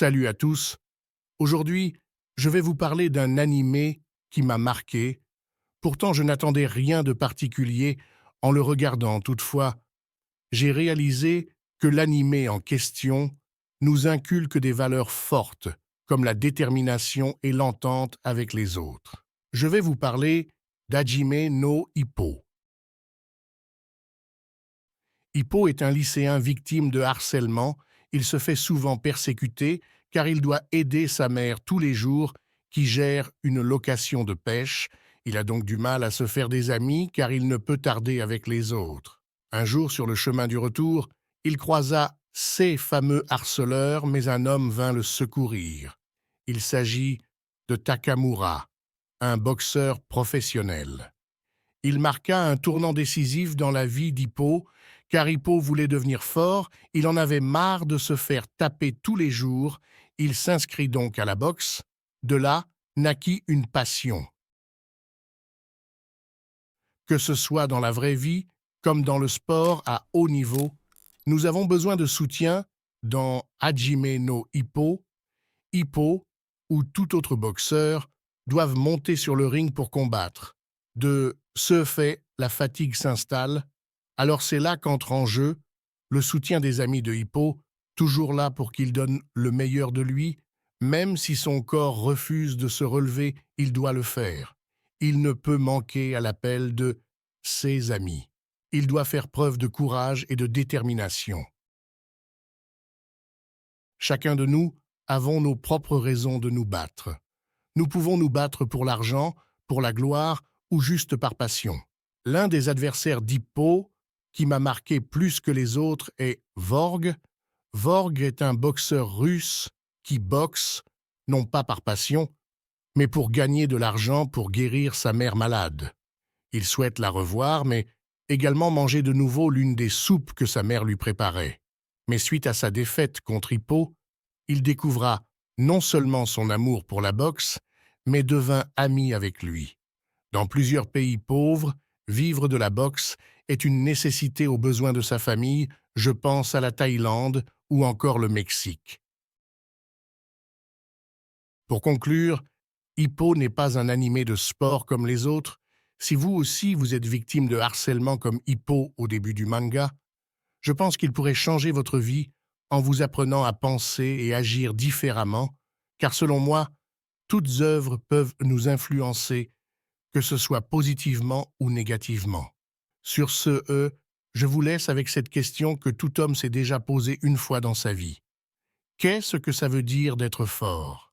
Salut à tous. Aujourd'hui, je vais vous parler d'un animé qui m'a marqué. Pourtant, je n'attendais rien de particulier en le regardant. Toutefois, j'ai réalisé que l'animé en question nous inculque des valeurs fortes, comme la détermination et l'entente avec les autres. Je vais vous parler d'Hajime no Ippo. Hippo est un lycéen victime de harcèlement. Il se fait souvent persécuter car il doit aider sa mère tous les jours qui gère une location de pêche. Il a donc du mal à se faire des amis car il ne peut tarder avec les autres. Un jour, sur le chemin du retour, il croisa ces fameux harceleurs, mais un homme vint le secourir. Il s'agit de Takamura, un boxeur professionnel. Il marqua un tournant décisif dans la vie d'Hippo, car Hippo voulait devenir fort, il en avait marre de se faire taper tous les jours, il s'inscrit donc à la boxe. De là naquit une passion. Que ce soit dans la vraie vie, comme dans le sport à haut niveau, nous avons besoin de soutien dans Hajime no Ippo. Hippo, ou tout autre boxeur, doivent monter sur le ring pour combattre. De ce fait, la fatigue s'installe. Alors c'est là qu'entre en jeu le soutien des amis de Hippo, toujours là pour qu'il donne le meilleur de lui. Même si son corps refuse de se relever, il doit le faire. Il ne peut manquer à l'appel de ses amis. Il doit faire preuve de courage et de détermination. Chacun de nous avons nos propres raisons de nous battre. Nous pouvons nous battre pour l'argent, pour la gloire ou juste par passion. L'un des adversaires d'Hippo qui m'a marqué plus que les autres est Vorg. Vorg est un boxeur russe qui boxe, non pas par passion, mais pour gagner de l'argent pour guérir sa mère malade. Il souhaite la revoir, mais également manger de nouveau l'une des soupes que sa mère lui préparait. Mais suite à sa défaite contre Hippo, il découvra non seulement son amour pour la boxe, mais devint ami avec lui. Dans plusieurs pays pauvres, vivre de la boxe est une nécessité aux besoins de sa famille, je pense à la Thaïlande ou encore le Mexique. Pour conclure, Hippo n'est pas un animé de sport comme les autres. Si vous aussi vous êtes victime de harcèlement comme Hippo au début du manga, je pense qu'il pourrait changer votre vie en vous apprenant à penser et agir différemment, car selon moi, toutes œuvres peuvent nous influencer, que ce soit positivement ou négativement. Sur ce, je vous laisse avec cette question que tout homme s'est déjà posée une fois dans sa vie. Qu'est-ce que ça veut dire d'être fort ?